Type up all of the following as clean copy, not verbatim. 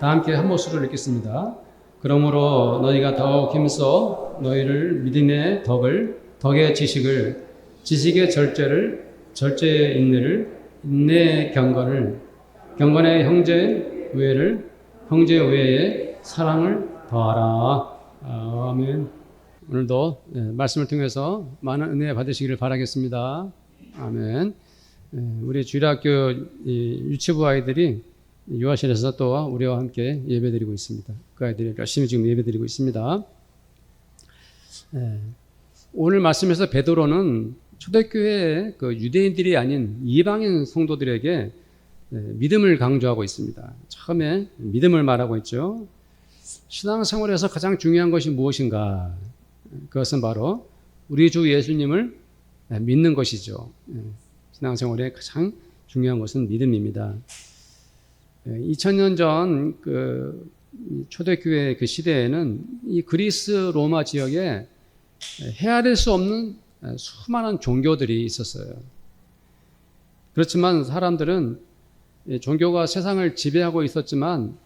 다 함께 한 목소리를 읽겠습니다. 그러므로 너희가 더욱 힘써 너희를 믿음의 덕의 지식을, 지식의 절제의 인내를, 인내의 경건의 형제 우애에 사랑을 더하라. 아멘. 오늘도 말씀을 통해서 많은 은혜 받으시기를 바라겠습니다. 아멘. 우리 주일학교 유치부 아이들이 유아실에서 또 우리와 함께 예배드리고 있습니다. 그 아이들이 열심히 지금 예배드리고 있습니다. 오늘 말씀에서 베드로는 초대교회 그 유대인들이 아닌 이방인 성도들에게 믿음을 강조하고 있습니다. 처음에 믿음을 말하고 있죠. 신앙생활에서 가장 중요한 것이 무엇인가? 그것은 바로 우리 주 예수님을 믿는 것이죠. 신앙생활에 가장 중요한 것은 믿음입니다. 2000년 전 그 초대교회 그 시대에는 이 그리스 로마 지역에 헤아릴 수 없는 수많은 종교들이 있었어요. 그렇지만 사람들은 종교가 세상을 지배하고 있었지만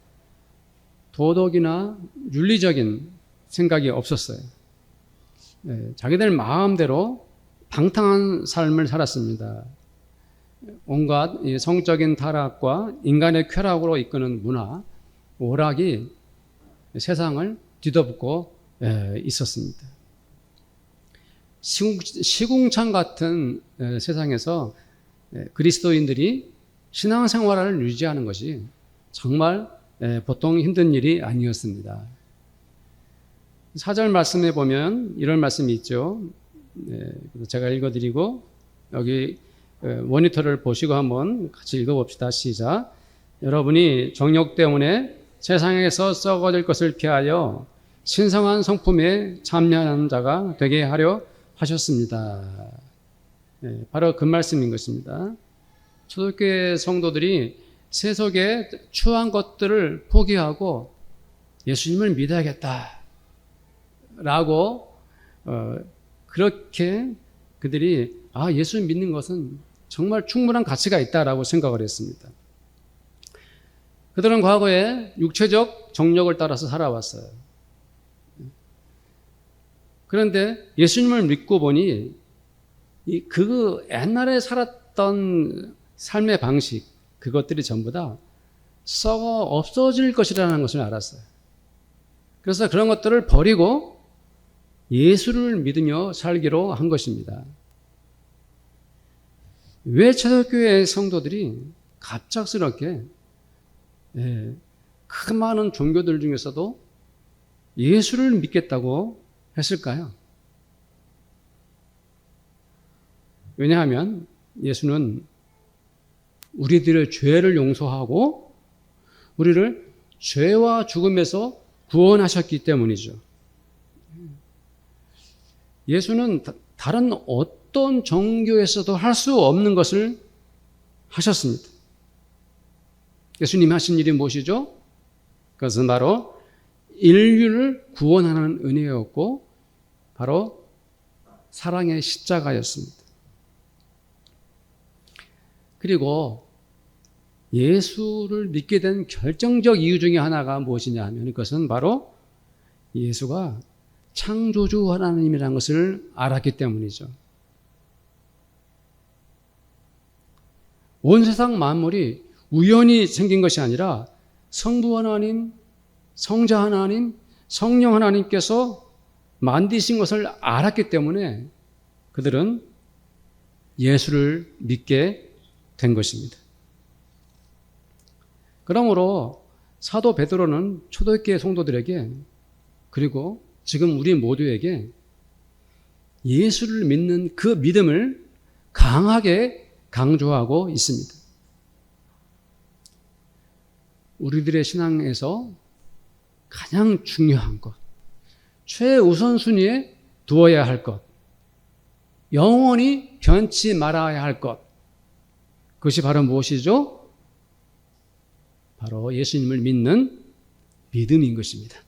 도덕이나 윤리적인 생각이 없었어요. 자기들 마음대로 방탕한 삶을 살았습니다. 온갖 성적인 타락과 인간의 쾌락으로 이끄는 문화, 오락이 세상을 뒤덮고 있었습니다. 시궁창 같은 세상에서 그리스도인들이 신앙생활을 유지하는 것이 정말 보통 힘든 일이 아니었습니다. 4절 말씀에 보면 이런 말씀이 있죠. 제가 읽어드리고 여기 모니터를 보시고 한번 같이 읽어봅시다. 시작. 여러분이 정욕 때문에 세상에서 썩어질 것을 피하여 신성한 성품에 참여하는 자가 되게 하려 하셨습니다. 바로 그 말씀인 것입니다. 초대교회 성도들이 세속의 추한 것들을 포기하고 예수님을 믿어야겠다 라고 그렇게 그들이 예수 믿는 것은 정말 충분한 가치가 있다라고 생각을 했습니다. 그들은 과거에 육체적 정욕을 따라서 살아왔어요. 그런데 예수님을 믿고 보니 그 옛날에 살았던 삶의 방식, 그것들이 전부 다 썩어 없어질 것이라는 것을 알았어요. 그래서 그런 것들을 버리고 예수를 믿으며 살기로 한 것입니다. 왜 초대교회 성도들이 갑작스럽게 그 많은 종교들 중에서도 예수를 믿겠다고 했을까요? 왜냐하면 예수는 우리들의 죄를 용서하고 우리를 죄와 죽음에서 구원하셨기 때문이죠. 예수는 다른 어떤 종교에서도 할 수 없는 것을 하셨습니다. 예수님이 하신 일이 무엇이죠? 그것은 바로 인류를 구원하는 은혜였고 바로 사랑의 십자가였습니다. 그리고 예수를 믿게 된 결정적 이유 중에 하나가 무엇이냐 하면 그것은 바로 예수가 창조주 하나님이라는 것을 알았기 때문이죠. 온 세상 만물이 우연히 생긴 것이 아니라 성부 하나님, 성자 하나님, 성령 하나님께서 만드신 것을 알았기 때문에 그들은 예수를 믿게 된 것입니다. 그러므로 사도 베드로는 초대교회 성도들에게 그리고 지금 우리 모두에게 예수를 믿는 그 믿음을 강하게 강조하고 있습니다. 우리들의 신앙에서 가장 중요한 것, 최우선순위에 두어야 할 것, 영원히 변치 말아야 할 것, 그것이 바로 무엇이죠? 바로 예수님을 믿는 믿음인 것입니다.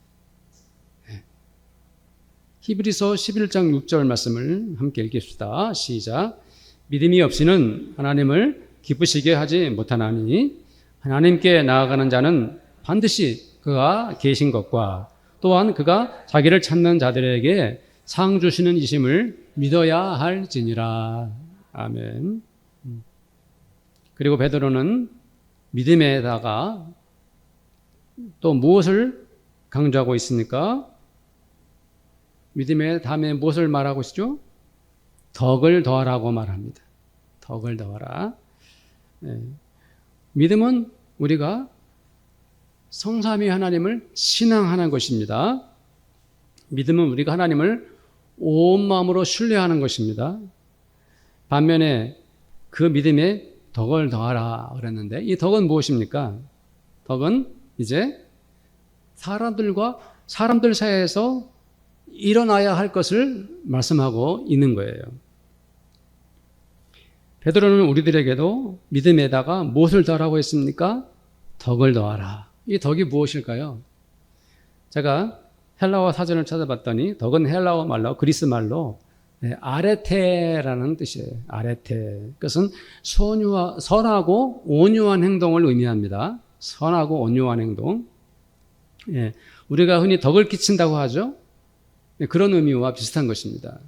히브리서 11장 6절 말씀을 함께 읽읍시다. 시작. 믿음이 없이는 하나님을 기쁘시게 하지 못하나니 하나님께 나아가는 자는 반드시 그가 계신 것과 또한 그가 자기를 찾는 자들에게 상 주시는 이심을 믿어야 할지니라. 아멘. 그리고 베드로는 믿음에다가 또 무엇을 강조하고 있습니까? 믿음의 다음에 무엇을 말하고 있죠? 덕을 더하라고 말합니다. 덕을 더하라. 믿음은 우리가 성삼위 하나님을 신앙하는 것입니다. 믿음은 우리가 하나님을 온 마음으로 신뢰하는 것입니다. 반면에 그 믿음에 덕을 더하라 그랬는데 이 덕은 무엇입니까? 덕은 이제 사람들 사이에서 일어나야 할 것을 말씀하고 있는 거예요. 베드로는 우리들에게도 믿음에다가 무엇을 더하라고 했습니까? 덕을 더하라. 이 덕이 무엇일까요? 제가 헬라어 사전을 찾아봤더니 덕은 헬라어 말로 그리스 말로 아레테라는 뜻이에요. 아레테. 그것은 선하고 온유한 행동을 의미합니다. 선하고 온유한 행동. 우리가 흔히 덕을 끼친다고 하죠. 그런 의미와 비슷한 것입니다.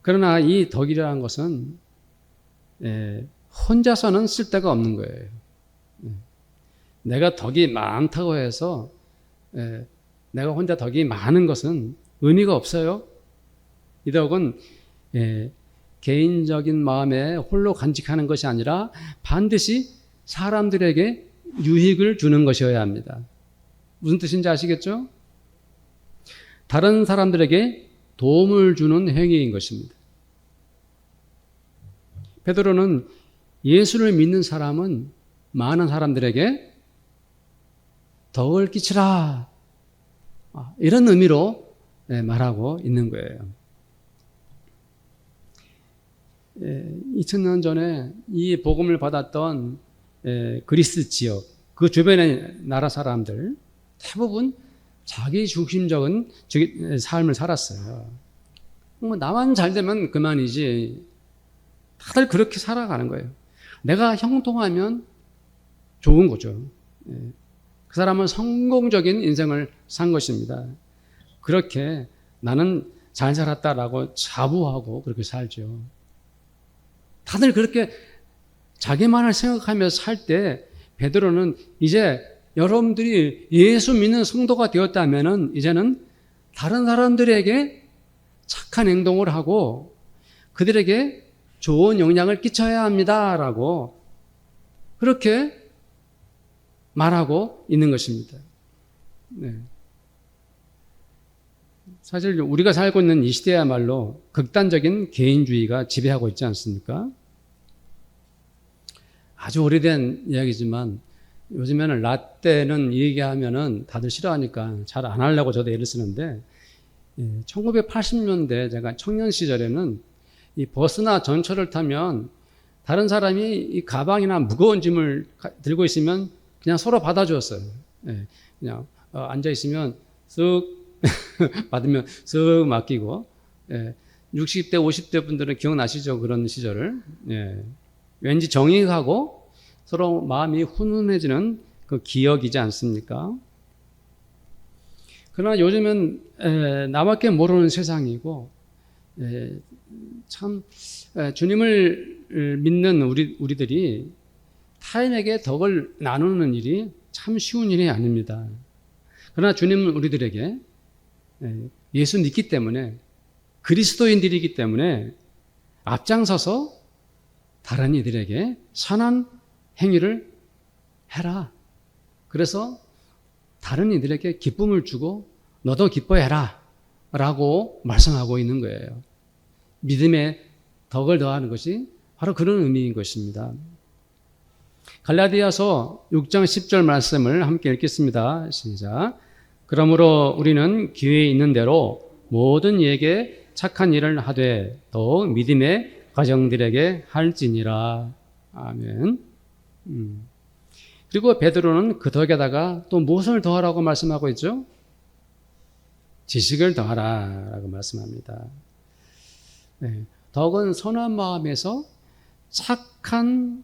그러나 이 덕이라는 것은 혼자서는 쓸데가 없는 거예요. 내가 덕이 많다고 해서 내가 혼자 덕이 많은 것은 의미가 없어요. 이 덕은 개인적인 마음에 홀로 간직하는 것이 아니라 반드시 사람들에게 유익을 주는 것이어야 합니다. 무슨 뜻인지 아시겠죠? 다른 사람들에게 도움을 주는 행위인 것입니다. 베드로는 예수를 믿는 사람은 많은 사람들에게 덕을 끼치라 이런 의미로 말하고 있는 거예요. 2000년 전에 이 복음을 받았던 그리스 지역, 그 주변의 나라 사람들 대부분 자기 중심적인 삶을 살았어요. 뭐 나만 잘 되면 그만이지. 다들 그렇게 살아가는 거예요. 내가 형통하면 좋은 거죠. 그 사람은 성공적인 인생을 산 것입니다. 그렇게 나는 잘 살았다라고 자부하고 그렇게 살죠. 다들 그렇게 자기만을 생각하면서 살 때 베드로는 이제 여러분들이 예수 믿는 성도가 되었다면은 이제는 다른 사람들에게 착한 행동을 하고 그들에게 좋은 영향을 끼쳐야 합니다라고 그렇게 말하고 있는 것입니다. 사실 우리가 살고 있는 이 시대야말로 극단적인 개인주의가 지배하고 있지 않습니까? 아주 오래된 이야기지만 요즘에는 라떼는 얘기하면은 다들 싫어하니까 잘 안 하려고 저도 애를 쓰는데 1980년대 제가 청년 시절에는 이 버스나 전철을 타면 다른 사람이 이 가방이나 무거운 짐을 들고 있으면 그냥 서로 받아주었어요. 그냥 앉아 있으면 쓱 받으면 쓱 맡기고 60대 50대 분들은 기억나시죠? 그런 시절을. 왠지 정익하고 서로 마음이 훈훈해지는 그 기억이지 않습니까? 그러나 요즘은 나밖에 모르는 세상이고 참 주님을 믿는 우리들이 타인에게 덕을 나누는 일이 참 쉬운 일이 아닙니다. 그러나 주님은 우리들에게 예수 믿기 때문에 그리스도인들이기 때문에 앞장서서 다른 이들에게 선한 행위를 해라. 그래서 다른 이들에게 기쁨을 주고 너도 기뻐해라 라고 말씀하고 있는 거예요. 믿음에 덕을 더하는 것이 바로 그런 의미인 것입니다. 갈라디아서 6장 10절 말씀을 함께 읽겠습니다. 시작. 그러므로 우리는 기회 있는 대로 모든 이에게 착한 일을 하되 또 믿음의 가정들에게 할지니라. 아멘. 그리고 베드로는 그 덕에다가 또 무엇을 더하라고 말씀하고 있죠? 지식을 더하라라고 말씀합니다. 덕은 선한 마음에서 착한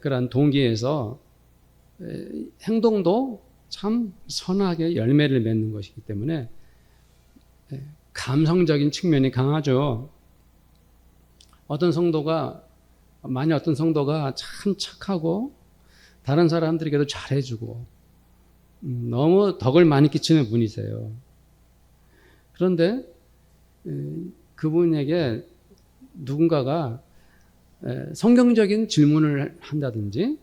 그런 동기에서 행동도 참 선하게 열매를 맺는 것이기 때문에 감성적인 측면이 강하죠. 만약 어떤 성도가 참 착하고 다른 사람들에게도 잘해주고 너무 덕을 많이 끼치는 분이세요. 그런데 그분에게 누군가가 성경적인 질문을 한다든지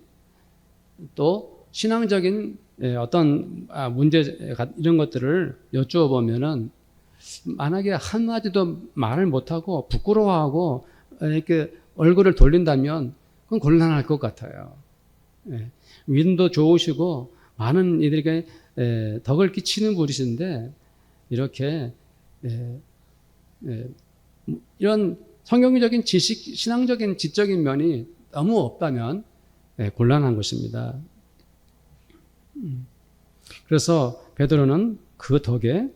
또 신앙적인 어떤 문제 이런 것들을 여쭈어 보면은 만약에 한마디도 말을 못하고 부끄러워하고 이렇게 얼굴을 돌린다면 그건 곤란할 것 같아요. 믿음도 좋으시고 많은 이들에게 덕을 끼치는 분이신데 이렇게 이런 성경적인 지식, 신앙적인 지적인 면이 너무 없다면 곤란한 것입니다. 그래서 베드로는 그 덕에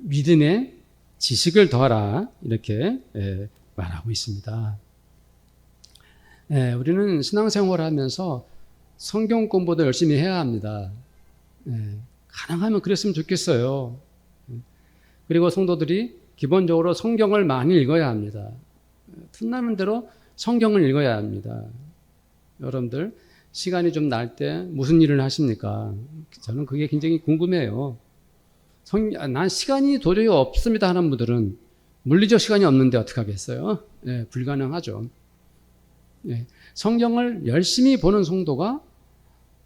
믿음의 지식을 더하라 이렇게 말하고 있습니다. 우리는 신앙생활을 하면서 성경 공부도 열심히 해야 합니다. 가능하면 그랬으면 좋겠어요. 그리고 성도들이 기본적으로 성경을 많이 읽어야 합니다. 틈나는 대로 성경을 읽어야 합니다. 여러분들 시간이 좀 날 때 무슨 일을 하십니까? 저는 그게 굉장히 궁금해요. 난 시간이 도저히 없습니다 하는 분들은 물리적 시간이 없는데 어떻게 하겠어요? 불가능하죠. 성경을 열심히 보는 성도가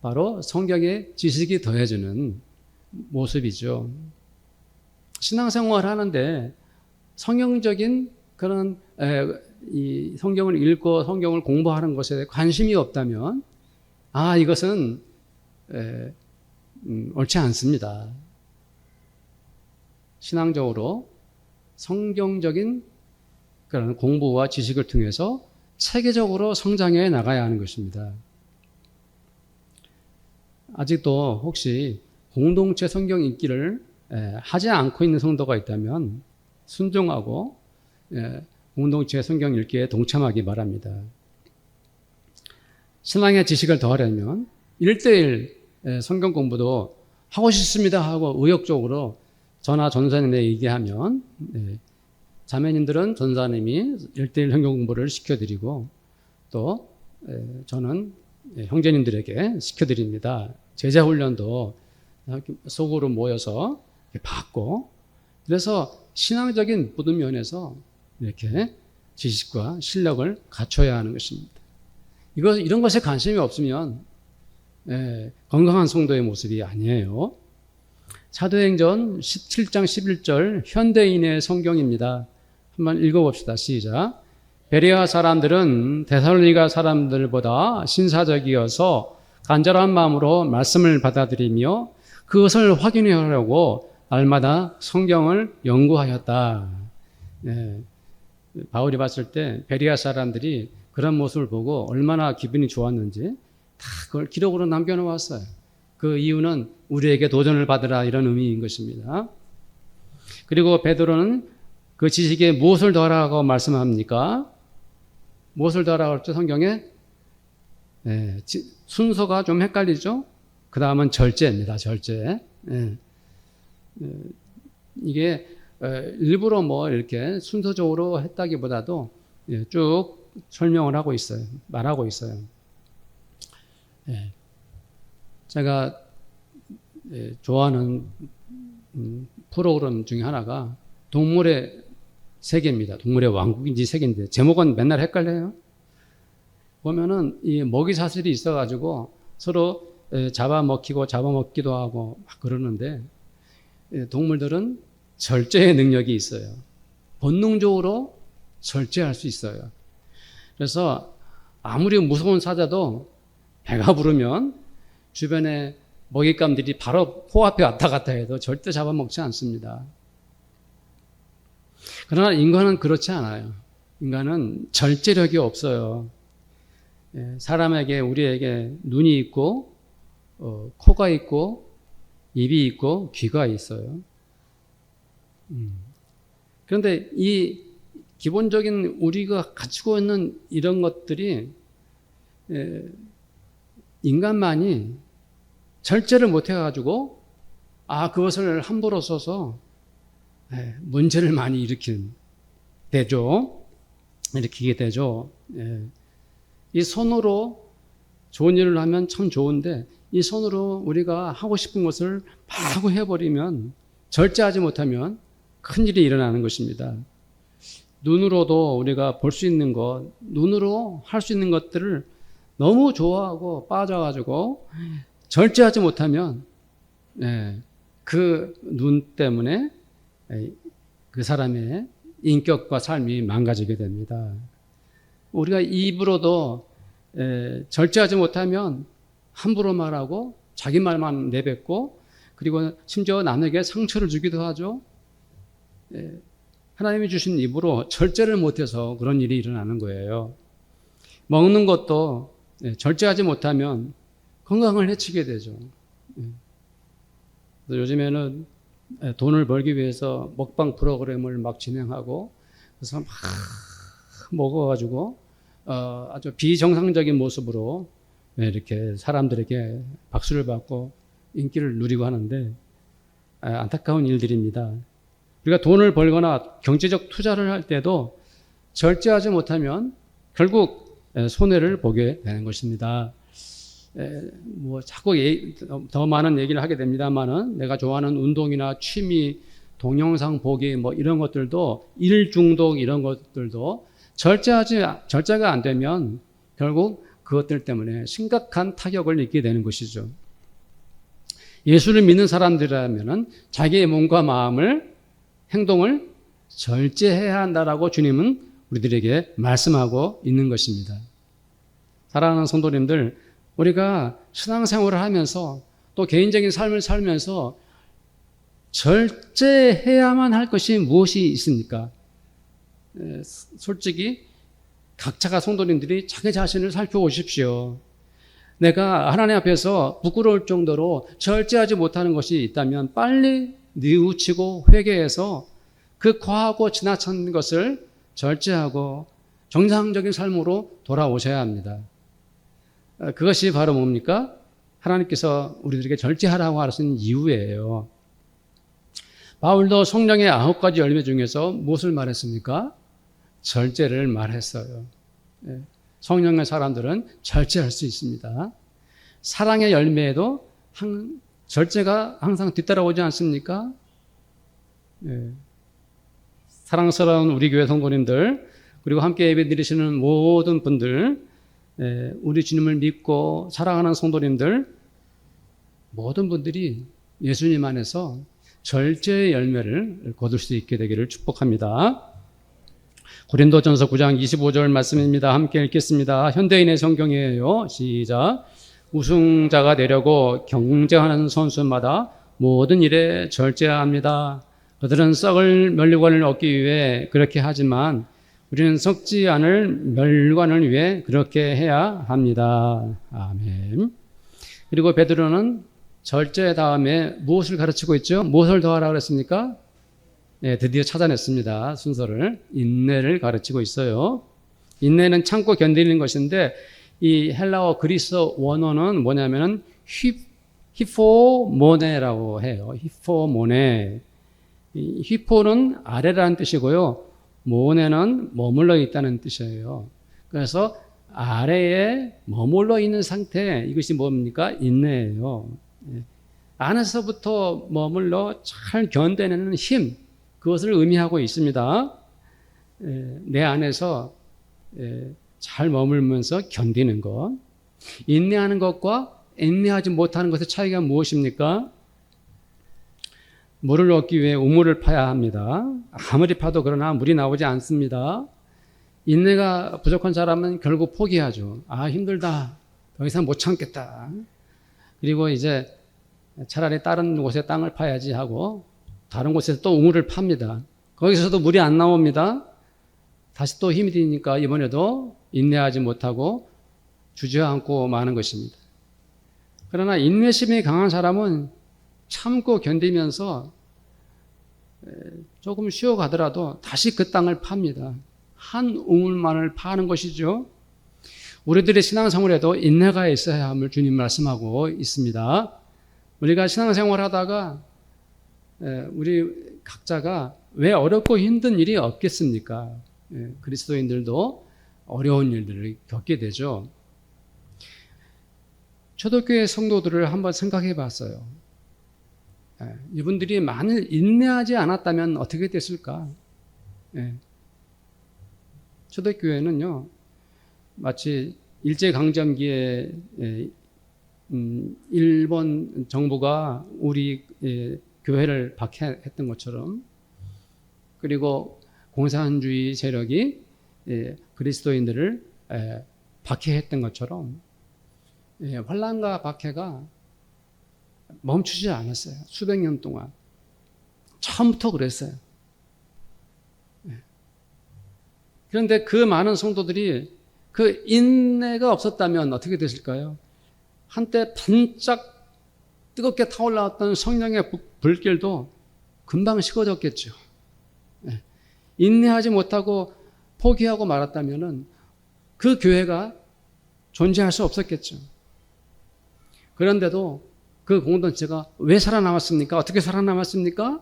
바로 성경의 지식이 더해지는 모습이죠. 신앙생활을 하는데 성경적인 그런 이 성경을 읽고 성경을 공부하는 것에 관심이 없다면 이것은 옳지 않습니다. 신앙적으로 성경적인 그런 공부와 지식을 통해서 체계적으로 성장해 나가야 하는 것입니다. 아직도 혹시 공동체 성경 읽기를 하지 않고 있는 성도가 있다면 순종하고 공동체 성경 읽기에 동참하기 바랍니다. 신앙의 지식을 더하려면 1:1 성경 공부도 하고 싶습니다 하고 의욕적으로 저나 전사님에 얘기하면 자매님들은 전사님이 1:1 성경 공부를 시켜드리고 또 저는 형제님들에게 시켜드립니다. 제자훈련도 속으로 모여서 받고 그래서 신앙적인 모든 면에서 이렇게 지식과 실력을 갖춰야 하는 것입니다. 이런 것에 관심이 없으면 건강한 성도의 모습이 아니에요. 사도행전 17장 11절 현대인의 성경입니다. 한번 읽어봅시다. 시작. 베레아 사람들은 데살로니가 사람들보다 신사적이어서 간절한 마음으로 말씀을 받아들이며 그것을 확인하려고 날마다 성경을 연구하였다. 바울이 봤을 때 베레아 사람들이 그런 모습을 보고 얼마나 기분이 좋았는지 다 그걸 기록으로 남겨놓았어요. 그 이유는 우리에게 도전을 받으라 이런 의미인 것입니다. 그리고 베드로는 그 지식에 무엇을 더하라고 말씀합니까? 무엇을 더하라고 했죠? 성경에? 순서가 좀 헷갈리죠? 그 다음은 절제입니다. 절제. 이게 일부러 이렇게 순서적으로 했다기보다도 쭉 설명을 하고 있어요. 말하고 있어요. 제가 좋아하는 프로그램 중에 하나가 동물의 세계입니다. 동물의 왕국인지 세계인데 제목은 맨날 헷갈려요. 보면은 이 먹이 사슬이 있어가지고 서로 잡아먹히고 잡아먹기도 하고 막 그러는데 동물들은 절제의 능력이 있어요. 본능적으로 절제할 수 있어요. 그래서 아무리 무서운 사자도 배가 부르면 주변에 먹잇감들이 바로 코앞에 왔다 갔다 해도 절대 잡아먹지 않습니다. 그러나 인간은 그렇지 않아요. 인간은 절제력이 없어요. 사람에게 우리에게 눈이 있고 코가 있고 입이 있고 귀가 있어요. 그런데 이 기본적인 우리가 가지고 있는 이런 것들이 인간만이 절제를 못해가지고 그것을 함부로 써서 문제를 많이 일으키게 되죠. 이 손으로 좋은 일을 하면 참 좋은데 이 손으로 우리가 하고 싶은 것을 마구 해버리면 절제하지 못하면 큰일이 일어나는 것입니다. 눈으로도 우리가 볼 수 있는 것, 눈으로 할 수 있는 것들을 너무 좋아하고 빠져가지고 절제하지 못하면 그 눈 때문에 그 사람의 인격과 삶이 망가지게 됩니다. 우리가 입으로도 절제하지 못하면 함부로 말하고 자기 말만 내뱉고 그리고 심지어 남에게 상처를 주기도 하죠. 하나님이 주신 입으로 절제를 못해서 그런 일이 일어나는 거예요. 먹는 것도 절제하지 못하면 건강을 해치게 되죠. 요즘에는 돈을 벌기 위해서 먹방 프로그램을 막 진행하고 그래서 막 먹어가지고 아주 비정상적인 모습으로 이렇게 사람들에게 박수를 받고 인기를 누리고 하는데 안타까운 일들입니다. 우리가 돈을 벌거나 경제적 투자를 할 때도 절제하지 못하면 결국 손해를 보게 되는 것입니다. 자꾸 더 많은 얘기를 하게 됩니다만은 내가 좋아하는 운동이나 취미, 동영상 보기 이런 것들도 일 중독 이런 것들도 절제가 안 되면 결국 그것들 때문에 심각한 타격을 입게 되는 것이죠. 예수를 믿는 사람들이라면은 자기의 몸과 마음을 행동을 절제해야 한다라고 주님은 우리들에게 말씀하고 있는 것입니다. 사랑하는 성도님들, 우리가 신앙생활을 하면서 또 개인적인 삶을 살면서 절제해야만 할 것이 무엇이 있습니까? 솔직히 각자가 성도님들이 자기 자신을 살펴보십시오. 내가 하나님 앞에서 부끄러울 정도로 절제하지 못하는 것이 있다면 빨리 뉘우치고 회개해서 그 과하고 지나친 것을 절제하고 정상적인 삶으로 돌아오셔야 합니다. 그것이 바로 뭡니까? 하나님께서 우리들에게 절제하라고 하시는 이유예요. 바울도 성령의 9가지 열매 중에서 무엇을 말했습니까? 절제를 말했어요. 성령의 사람들은 절제할 수 있습니다. 사랑의 열매에도 절제가 항상 뒤따라오지 않습니까? 사랑스러운 우리 교회 성도님들, 그리고 함께 예배드리시는 모든 분들, 우리 주님을 믿고 사랑하는 성도님들, 모든 분들이 예수님 안에서 절제의 열매를 거둘 수 있게 되기를 축복합니다. 고린도전서 9장 25절 말씀입니다. 함께 읽겠습니다. 현대인의 성경이에요. 시작. 우승자가 되려고 경쟁하는 선수마다 모든 일에 절제해야 합니다. 그들은 썩을 멸류관을 얻기 위해 그렇게 하지만 우리는 썩지 않을 멸관을 위해 그렇게 해야 합니다. 아멘. 그리고 베드로는 절제 다음에 무엇을 가르치고 있죠? 무엇을 더하라고 그랬습니까? 드디어 찾아냈습니다. 순서를. 인내를 가르치고 있어요. 인내는 참고 견디는 것인데 이 헬라어 그리스 원어는 뭐냐면은 히포모네라고 해요. 히포모네. 히포는 아래라는 뜻이고요. 모네는 머물러 있다는 뜻이에요. 그래서 아래에 머물러 있는 상태, 이것이 뭡니까? 인내예요. 안에서부터 머물러 잘 견뎌내는 힘, 그것을 의미하고 있습니다. 내 안에서 잘 머물면서 견디는 것. 인내하는 것과 인내하지 못하는 것의 차이가 무엇입니까? 물을 얻기 위해 우물을 파야 합니다. 아무리 파도 그러나 물이 나오지 않습니다. 인내가 부족한 사람은 결국 포기하죠. 힘들다. 더 이상 못 참겠다. 그리고 이제 차라리 다른 곳에 땅을 파야지 하고 다른 곳에서 또 우물을 팝니다. 거기서도 물이 안 나옵니다. 다시 또 힘이 드니까 이번에도 인내하지 못하고 주저앉고 마는 것입니다. 그러나 인내심이 강한 사람은 참고 견디면서 조금 쉬어가더라도 다시 그 땅을 팝니다. 한 우물만을 파는 것이죠. 우리들의 신앙생활에도 인내가 있어야 함을 주님 말씀하고 있습니다. 우리가 신앙생활 하다가 우리 각자가 왜 어렵고 힘든 일이 없겠습니까? 그리스도인들도 어려운 일들을 겪게 되죠. 초대교회 성도들을 한번 생각해 봤어요. 이분들이 만일 인내하지 않았다면 어떻게 됐을까? 초대교회는요, 마치 일제강점기에 일본 정부가 우리 교회를 박해했던 것처럼, 그리고 공산주의 세력이 그리스도인들을 박해했던 것처럼 환난과 박해가 멈추지 않았어요. 수백 년 동안. 처음부터 그랬어요. 그런데 그 많은 성도들이 그 인내가 없었다면 어떻게 됐을까요? 한때 반짝 뜨겁게 타올라왔던 성령의 불길도 금방 식어졌겠죠. 인내하지 못하고 포기하고 말았다면 그 교회가 존재할 수 없었겠죠. 그런데도 그 공동체가 왜 살아남았습니까? 어떻게 살아남았습니까?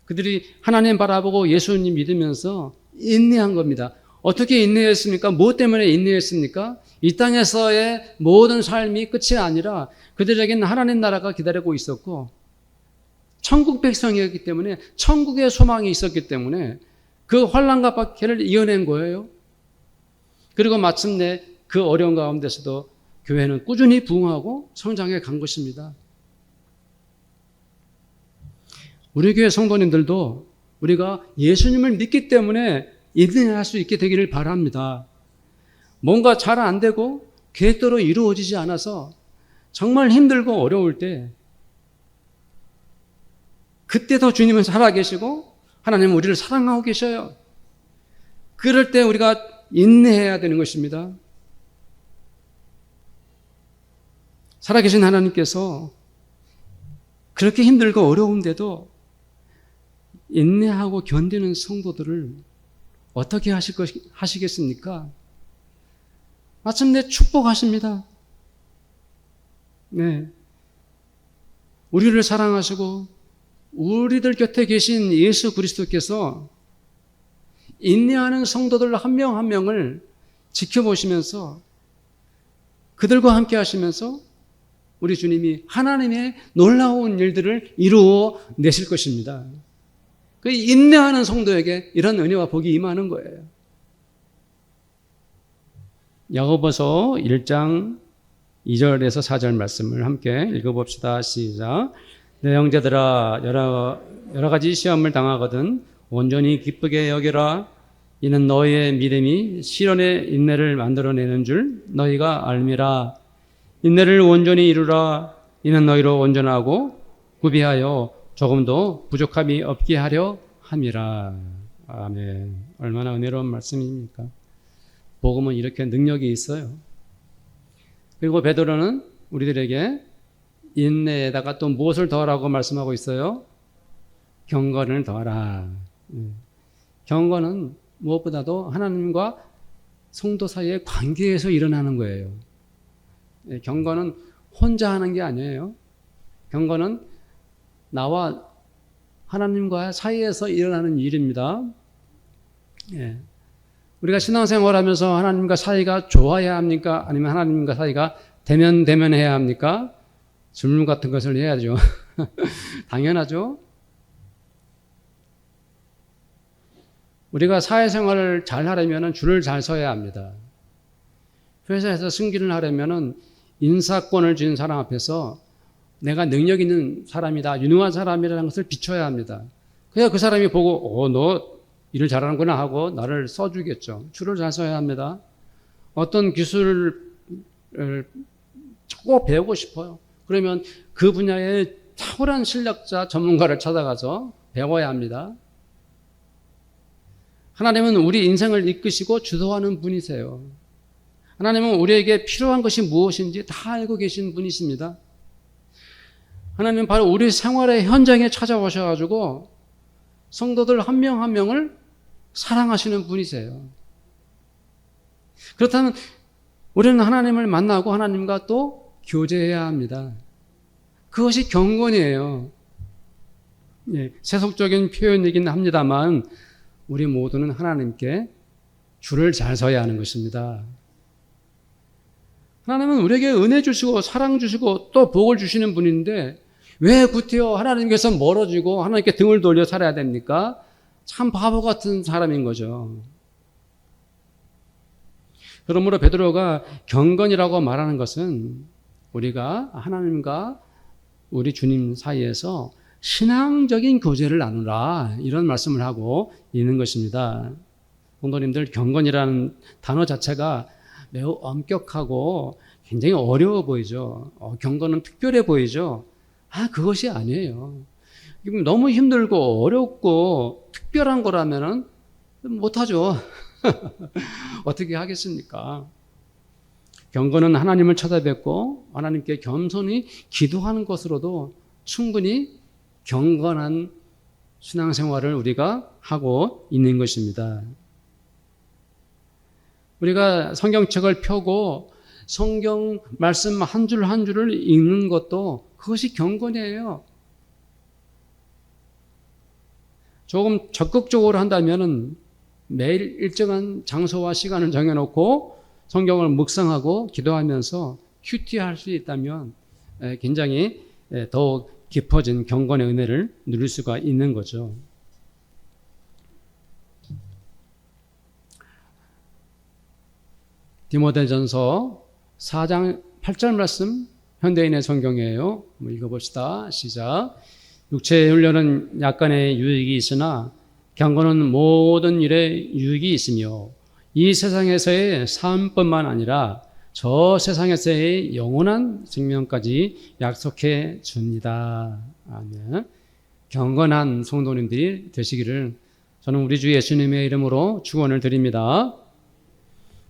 그들이 하나님 바라보고 예수님 믿으면서 인내한 겁니다. 어떻게 인내했습니까? 무엇 때문에 인내했습니까? 이 땅에서의 모든 삶이 끝이 아니라 그들에게는 하나님 나라가 기다리고 있었고 천국 백성이었기 때문에 천국의 소망이 있었기 때문에 그 환난과 박해를 이겨낸 거예요. 그리고 마침내 그 어려운 가운데서도 교회는 꾸준히 부흥하고 성장해 간 것입니다. 우리 교회 성도님들도 우리가 예수님을 믿기 때문에 인내할 수 있게 되기를 바랍니다. 뭔가 잘 안 되고 계획대로 이루어지지 않아서 정말 힘들고 어려울 때 그때도 주님은 살아계시고 하나님은 우리를 사랑하고 계셔요. 그럴 때 우리가 인내해야 되는 것입니다. 살아계신 하나님께서 그렇게 힘들고 어려운데도 인내하고 견디는 성도들을 어떻게 하시겠습니까? 마침내 축복하십니다. 네. 우리를 사랑하시고 우리들 곁에 계신 예수 그리스도께서 인내하는 성도들 한 명 한 명을 지켜보시면서 그들과 함께 하시면서 우리 주님이 하나님의 놀라운 일들을 이루어 내실 것입니다. 그 인내하는 성도에게 이런 은혜와 복이 임하는 거예요. 야고보서 1장 2절에서 4절 말씀을 함께 읽어봅시다. 시작. 내 형제들아, 여러 가지 시험을 당하거든 온전히 기쁘게 여겨라. 이는 너희의 믿음이 시련의 인내를 만들어내는 줄 너희가 알미라. 인내를 온전히 이루라. 이는 너희로 온전하고 구비하여 조금도 부족함이 없게 하려 함이라. 아멘. 얼마나 은혜로운 말씀입니까? 복음은 이렇게 능력이 있어요. 그리고 베드로는 우리들에게 인내에다가 또 무엇을 더하라고 말씀하고 있어요? 경건을 더하라. 경건은 무엇보다도 하나님과 성도 사이의 관계에서 일어나는 거예요. 경건은 혼자 하는 게 아니에요. 경건은 나와 하나님과 사이에서 일어나는 일입니다. 우리가 신앙생활하면서 하나님과 사이가 좋아야 합니까? 아니면 하나님과 사이가 대면해야 합니까? 질문 같은 것을 해야죠. 당연하죠. 우리가 사회생활을 잘 하려면 줄을 잘 서야 합니다. 회사에서 승진을 하려면 인사권을 쥔 사람 앞에서 내가 능력 있는 사람이다, 유능한 사람이라는 것을 비춰야 합니다. 그래야 그 사람이 보고 너 일을 잘하는구나 하고 나를 써주겠죠. 줄을 잘 서야 합니다. 어떤 기술을 꼭 배우고 싶어요. 그러면 그 분야의 탁월한 실력자 전문가를 찾아가서 배워야 합니다. 하나님은 우리 인생을 이끄시고 주도하는 분이세요. 하나님은 우리에게 필요한 것이 무엇인지 다 알고 계신 분이십니다. 하나님은 바로 우리 생활의 현장에 찾아오셔가지고 성도들 한 명 한 명을 사랑하시는 분이세요. 그렇다면 우리는 하나님을 만나고 하나님과 또 교제해야 합니다. 그것이 경건이에요. 예, 세속적인 표현이긴 합니다만 우리 모두는 하나님께 줄을 잘 서야 하는 것입니다. 하나님은 우리에게 은혜 주시고 사랑 주시고 또 복을 주시는 분인데 왜 구태여 하나님께서 멀어지고 하나님께 등을 돌려 살아야 됩니까? 참 바보 같은 사람인 거죠. 그러므로 베드로가 경건이라고 말하는 것은 우리가 하나님과 우리 주님 사이에서 신앙적인 교제를 나누라 이런 말씀을 하고 있는 것입니다. 성도님들, 경건이라는 단어 자체가 매우 엄격하고 굉장히 어려워 보이죠. 경건은 특별해 보이죠. 그것이 아니에요. 너무 힘들고 어렵고 특별한 거라면은 못하죠. 어떻게 하겠습니까? 경건은 하나님을 찾아뵙고 하나님께 겸손히 기도하는 것으로도 충분히 경건한 신앙생활을 우리가 하고 있는 것입니다. 우리가 성경책을 펴고 성경 말씀 한 줄 한 줄을 읽는 것도 그것이 경건이에요. 조금 적극적으로 한다면 매일 일정한 장소와 시간을 정해놓고 성경을 묵상하고 기도하면서 큐티할 수 있다면 굉장히 더욱 깊어진 경건의 은혜를 누릴 수가 있는 거죠. 디모데전서 4장 8절 말씀 현대인의 성경이에요. 한번 읽어봅시다. 시작. 육체의 훈련은 약간의 유익이 있으나 경건은 모든 일에 유익이 있으며 이 세상에서의 삶뿐만 아니라 저 세상에서의 영원한 생명까지 약속해 줍니다. 아멘. 경건한 성도님들이 되시기를 저는 우리 주 예수님의 이름으로 축원을 드립니다.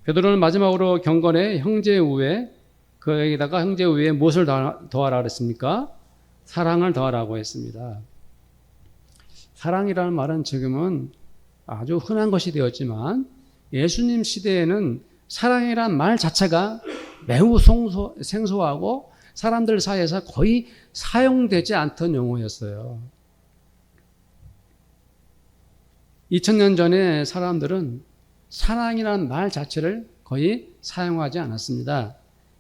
베드로는 마지막으로 경건의 형제 우애, 거기다가 형제 우애에 무엇을 더하라 그랬습니까? 사랑을 더하라고 했습니다. 사랑이라는 말은 지금은 아주 흔한 것이 되었지만 예수님 시대에는 사랑이란 말 자체가 매우 생소하고 사람들 사이에서 거의 사용되지 않던 용어였어요. 2000년 전에 사람들은 사랑이라는 말 자체를 거의 사용하지 않았습니다.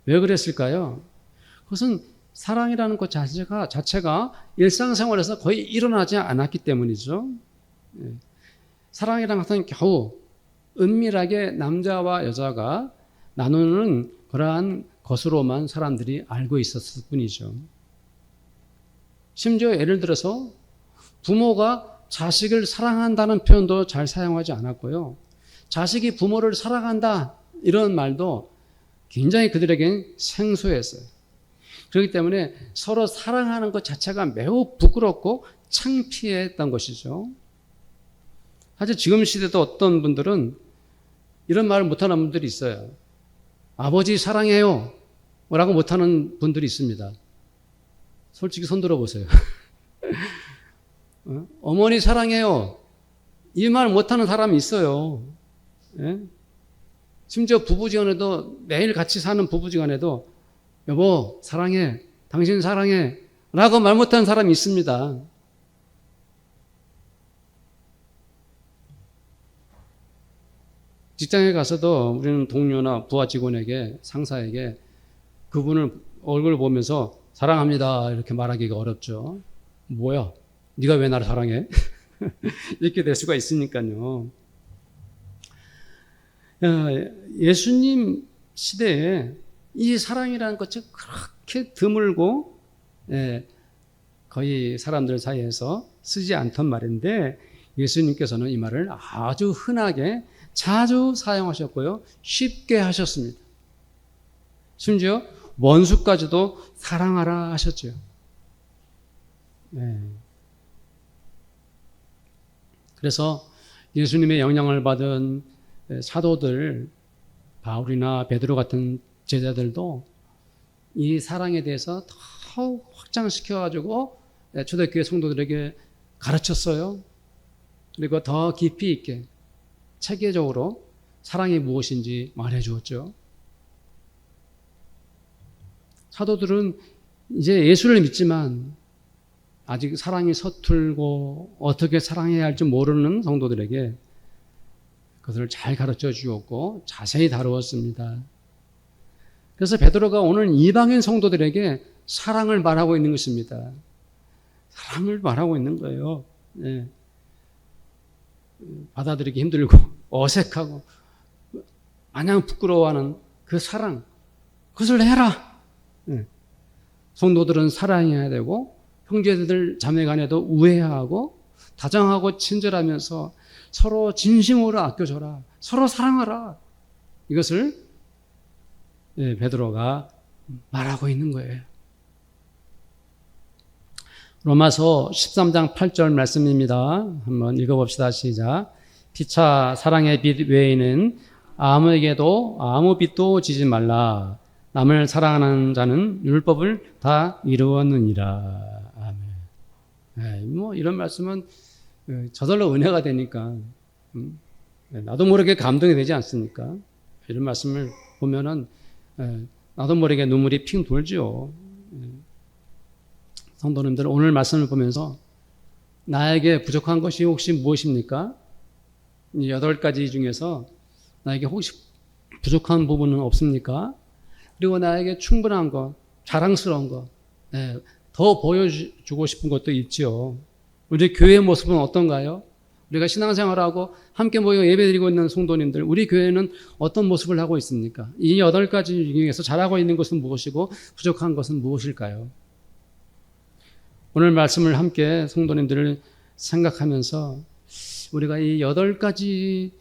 왜 그랬을까요? 그것은 사랑이라는 것 자체가 일상생활에서 거의 일어나지 않았기 때문이죠. 사랑이라는 것은 겨우 은밀하게 남자와 여자가 나누는 그러한 것으로만 사람들이 알고 있었을 뿐이죠. 심지어 예를 들어서 부모가 자식을 사랑한다는 표현도 잘 사용하지 않았고요. 자식이 부모를 사랑한다 이런 말도 굉장히 그들에겐 생소했어요. 그렇기 때문에 서로 사랑하는 것 자체가 매우 부끄럽고 창피했던 것이죠. 사실 지금 시대도 어떤 분들은 이런 말을 못하는 분들이 있어요. 아버지 사랑해요 라고 못하는 분들이 있습니다. 솔직히 손 들어보세요. 어머니 사랑해요 이 말 못하는 사람이 있어요. 예? 심지어 부부지간에도 매일 같이 사는 부부지간에도 여보 사랑해, 당신 사랑해 라고 말 못하는 사람이 있습니다. 직장에 가서도 우리는 동료나 부하 직원에게 상사에게 그분을 얼굴 보면서 사랑합니다 이렇게 말하기가 어렵죠. 뭐야 네가 왜 나를 사랑해? 이렇게 될 수가 있으니까요. 예수님 시대에 이 사랑이라는 것이 그렇게 드물고 거의 사람들 사이에서 쓰지 않던 말인데 예수님께서는 이 말을 아주 흔하게 자주 사용하셨고요. 쉽게 하셨습니다. 심지어 원수까지도 사랑하라 하셨죠. 그래서 예수님의 영향을 받은 사도들, 바울이나 베드로 같은 제자들도 이 사랑에 대해서 더욱 확장시켜가지고 초대교회 성도들에게 가르쳤어요. 그리고 더 깊이 있게 체계적으로 사랑이 무엇인지 말해 주었죠. 사도들은 이제 예수를 믿지만 아직 사랑이 서툴고 어떻게 사랑해야 할지 모르는 성도들에게 그것을 잘 가르쳐 주었고 자세히 다루었습니다. 그래서 베드로가 오늘 이방인 성도들에게 사랑을 말하고 있는 것입니다. 사랑을 말하고 있는 거예요. 네. 받아들이기 힘들고 어색하고 마냥 부끄러워하는 그 사랑, 그것을 해라. 네. 성도들은 사랑해야 되고 형제들 자매 간에도 우애하고 다정하고 친절하면서 서로 진심으로 아껴줘라. 서로 사랑하라. 이것을 베드로가 말하고 있는 거예요. 로마서 13장 8절 말씀입니다. 한번 읽어봅시다. 시작. 피차 사랑의 빛 외에는 아무에게도 아무 빛도 지지 말라. 남을 사랑하는 자는 율법을 다 이루었느니라. 아멘. 뭐 이런 말씀은 저절로 은혜가 되니까 나도 모르게 감동이 되지 않습니까? 이런 말씀을 보면은 나도 모르게 눈물이 핑 돌죠. 성도님들, 오늘 말씀을 보면서 나에게 부족한 것이 혹시 무엇입니까? 8가지 중에서 나에게 혹시 부족한 부분은 없습니까? 그리고 나에게 충분한 것, 자랑스러운 것, 더 보여주고 싶은 것도 있죠. 우리 교회의 모습은 어떤가요? 우리가 신앙생활하고 함께 모여 예배드리고 있는 성도님들, 우리 교회는 어떤 모습을 하고 있습니까? 이 8가지 중에서 잘하고 있는 것은 무엇이고 부족한 것은 무엇일까요? 오늘 말씀을 함께 성도님들을 생각하면서 우리가 이 8가지에서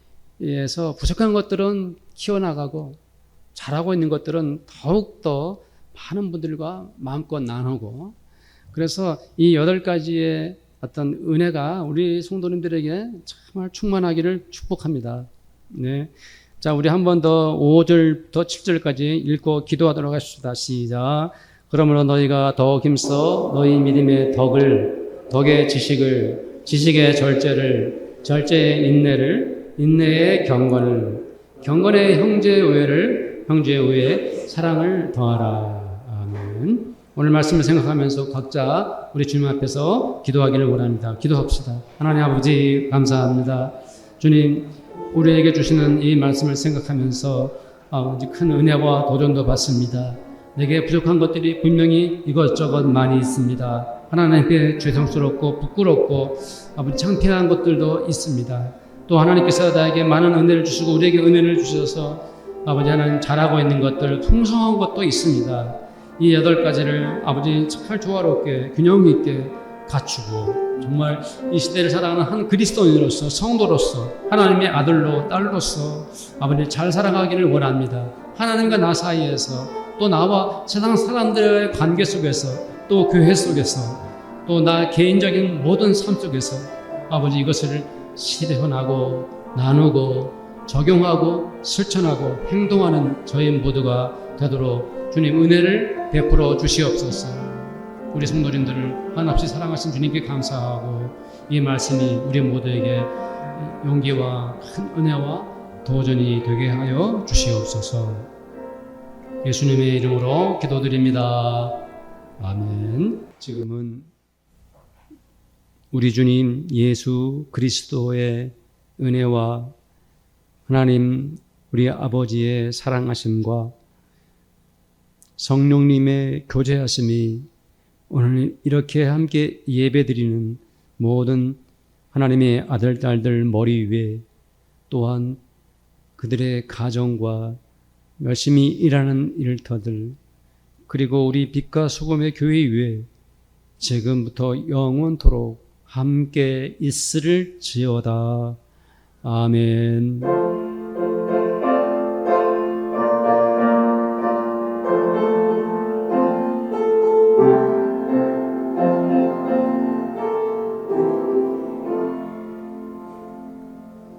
부족한 것들은 키워나가고 잘하고 있는 것들은 더욱더 많은 분들과 마음껏 나누고, 그래서 이 8가지의 어떤 은혜가 우리 성도님들에게 정말 충만하기를 축복합니다. 네. 자, 우리 한 번 더 5절부터 7절까지 읽고 기도하도록 하십시다. 시작. 그러므로 너희가 더욱 힘써 너희 믿음의 덕의 지식을, 지식의 절제를, 절제의 인내를, 인내의 경건의 형제의 우애를, 형제의 우애에 사랑을 더하라. 아멘. 오늘 말씀을 생각하면서 각자 우리 주님 앞에서 기도하기를 원합니다. 기도합시다. 하나님 아버지 감사합니다. 주님, 우리에게 주시는 이 말씀을 생각하면서 아버지 큰 은혜와 도전도 받습니다. 내게 부족한 것들이 분명히 이것저것 많이 있습니다. 하나님께 죄송스럽고 부끄럽고 아버지 창피한 것들도 있습니다. 또 하나님께서 나에게 많은 은혜를 주시고 우리에게 은혜를 주셔서 아버지 하나님 잘하고 있는 것들, 풍성한 것도 있습니다. 이 8가지를 아버지 정말 조화롭게 균형 있게 갖추고 정말 이 시대를 살아가는 한 그리스도인으로서, 성도로서, 하나님의 아들로 딸로서 아버지 잘 살아가기를 원합니다. 하나님과 나 사이에서, 또 나와 세상 사람들의 관계 속에서, 또 교회 속에서, 또 나 개인적인 모든 삶 속에서 아버지 이것을 실현하고 나누고 적용하고 실천하고 행동하는 저희 모두가 되도록 주님 은혜를 베풀어 주시옵소서. 우리 성도님들을 한없이 사랑하신 주님께 감사하고 이 말씀이 우리 모두에게 용기와 큰 은혜와 도전이 되게 하여 주시옵소서. 예수님의 이름으로 기도드립니다. 아멘. 지금은 우리 주님 예수 그리스도의 은혜와 하나님 우리 아버지의 사랑하심과 성령님의 교제하심이 오늘 이렇게 함께 예배드리는 모든 하나님의 아들, 딸들 머리 위에, 또한 그들의 가정과 열심히 일하는 일터들, 그리고 우리 빛과 소금의 교회 위에 지금부터 영원토록 함께 있으를 지어다. 아멘.